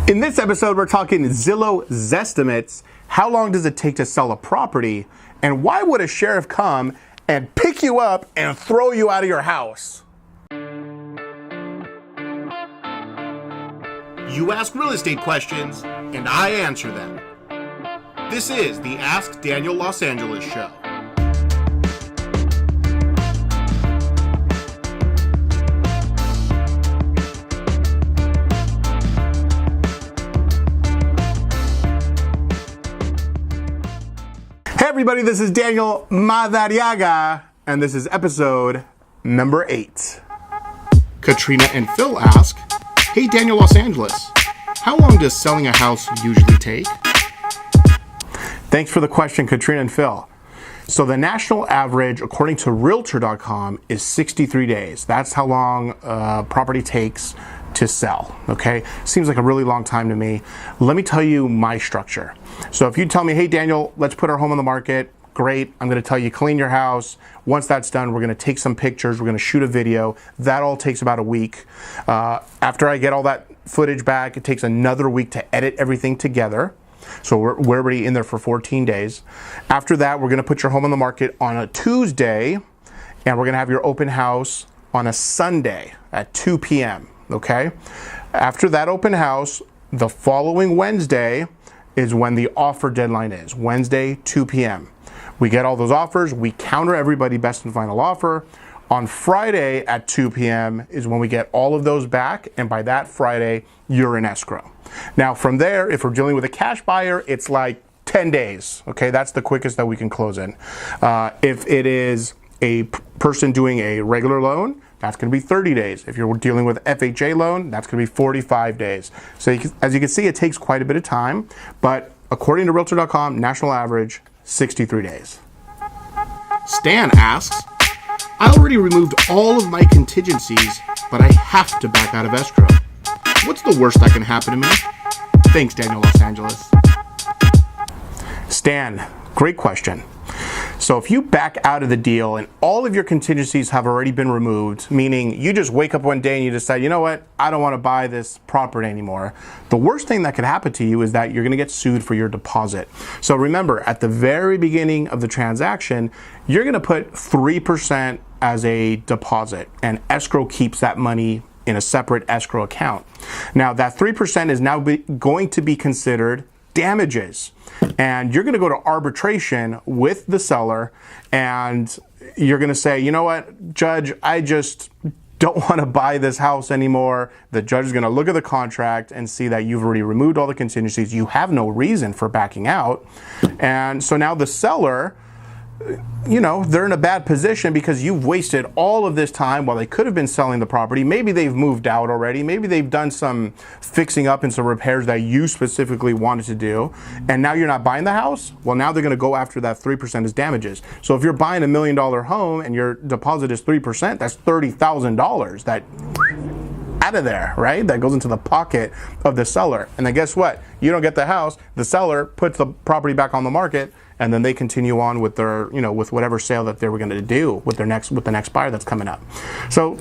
In this episode, we're talking Zillow Zestimates. How long does it take to sell a property? And why would a sheriff come and pick you up and throw you out of your house? You ask real estate questions, and I answer them. This is the Ask Daniel Los Angeles show. Hey everybody, this is Daniel Madariaga, and this is episode number 8. Katrina and Phil ask, hey Daniel Los Angeles, how long does selling a house usually take? Thanks for the question, Katrina and Phil. So the national average, according to Realtor.com, is 63 days. That's how long a property takes to sell, okay? Seems like a really long time to me. Let me tell you my structure. So if you tell me, hey Daniel, let's put our home on the market, great. I'm gonna tell you clean your house. Once that's done, we're gonna take some pictures, we're gonna shoot a video. That all takes about a week. After I get all that footage back, it takes another week to edit everything together. So we're already in there for 14 days. After that, we're gonna put your home on the market on a Tuesday, and we're gonna have your open house on a Sunday at 2 p.m., okay? After that open house, the following Wednesday is when the offer deadline is, Wednesday, 2 p.m. We get all those offers, we counter everybody best and final offer. On Friday at 2 p.m. is when we get all of those back, and by that Friday, you're in escrow. Now from there, if we're dealing with a cash buyer, it's like 10 days, okay? That's the quickest that we can close in. If it is a person doing a regular loan, that's gonna be 30 days. If you're dealing with FHA loan, that's gonna be 45 days. So as you can see, it takes quite a bit of time, but according to Realtor.com, national average, 63 days. Stan asks, I already removed all of my contingencies, but I have to back out of escrow. What's the worst that can happen to me? Thanks, Daniel Los Angeles. Stan, great question. So if you back out of the deal and all of your contingencies have already been removed, meaning you just wake up one day and you decide, you know what, I don't want to buy this property anymore, the worst thing that could happen to you is that you're going to get sued for your deposit. So remember, at the very beginning of the transaction, you're going to put 3% as a deposit, and escrow keeps that money in a separate escrow account. Now that 3% is now going to be considered damages, and you're going to go to arbitration with the seller, and you're going to say, you know what, judge, I just don't want to buy this house anymore. The judge is going to look at the contract and see that you've already removed all the contingencies. You have no reason for backing out, and so now the seller, you know, they're in a bad position because you've wasted all of this time while they could have been selling the property. Maybe they've moved out already. Maybe they've done some fixing up and some repairs that you specifically wanted to do. And now you're not buying the house? Well, now they're going to go after that 3% as damages. So if you're buying $1 million home and your deposit is 3%, that's $30,000 that out of there, right? That goes into the pocket of the seller. And then guess what? You don't get the house. The seller puts the property back on the market, and then they continue on with their, you know, with whatever sale that they were going to do with the next buyer that's coming up. So,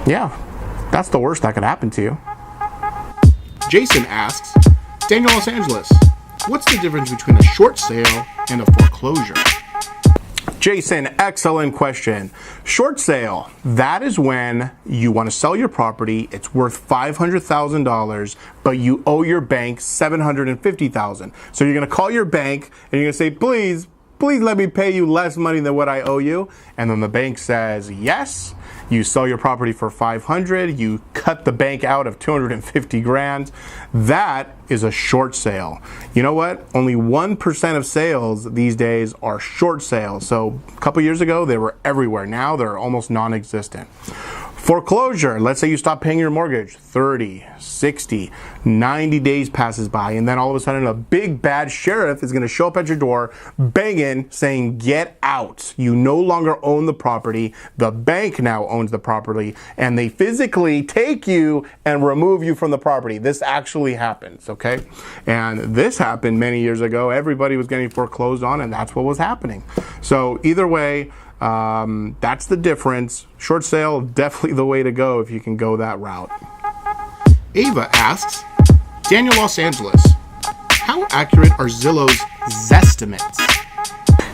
yeah, that's the worst that could happen to you. Jason asks, Daniel Los Angeles, what's the difference between a short sale and a foreclosure? Jason, excellent question. Short sale, that is when you want to sell your property, it's worth $500,000, but you owe your bank $750,000. So you're going to call your bank and you're going to say, please let me pay you less money than what I owe you. And then the bank says yes. You sell your property for $500,000, you cut the bank out of $250,000. That is a short sale. You know what? Only 1% of sales these days are short sales. So a couple years ago, they were everywhere. Now they're almost non-existent. Foreclosure, let's say you stop paying your mortgage, 30, 60, 90 days passes by, and then all of a sudden a big bad sheriff is going to show up at your door banging, saying, get out. You no longer own the property. The bank now owns the property, and they physically take you and remove you from the property. This actually happens, okay? And this happened many years ago. Everybody was getting foreclosed on, and that's what was happening. So either way, that's the difference. Short sale, definitely the way to go if you can go that route. Ava asks, Daniel, Los Angeles. How accurate are Zillow's Zestimates?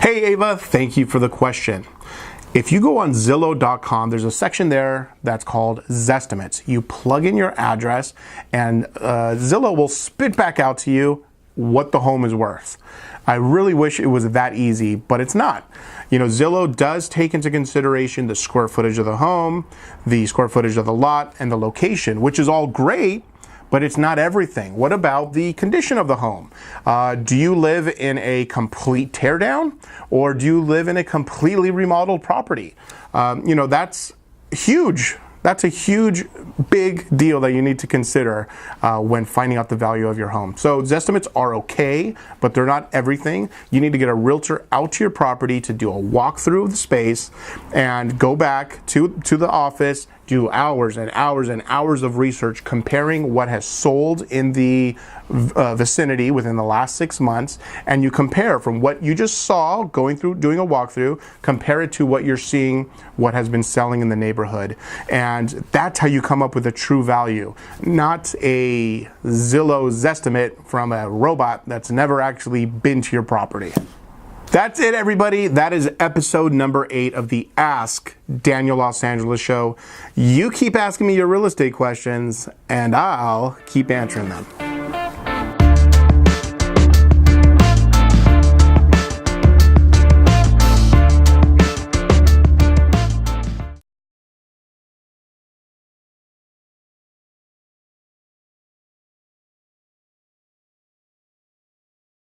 Hey Ava, thank you for the question. If you go on Zillow.com, there's a section there that's called Zestimates. You plug in your address and Zillow will spit back out to you what the home is worth. I really wish it was that easy, but it's not. Zillow does take into consideration the square footage of the home, the square footage of the lot, and the location, which is all great, but it's not everything. What about the condition of the home? Do you live in a complete teardown, or do you live in a completely remodeled property? That's huge. That's a huge, big deal that you need to consider when finding out the value of your home. So Zestimates are okay, but they're not everything. You need to get a realtor out to your property to do a walkthrough of the space and go back to the office, do hours and hours and hours of research comparing what has sold in the vicinity within the last 6 months, and you compare from what you just saw doing a walkthrough, compare it to what you're seeing, what has been selling in the neighborhood. And that's how you come up with a true value, not a Zillow Zestimate from a robot that's never actually been to your property. That's it, everybody. That is episode number 8 of the Ask Daniel Los Angeles show. You keep asking me your real estate questions, and I'll keep answering them.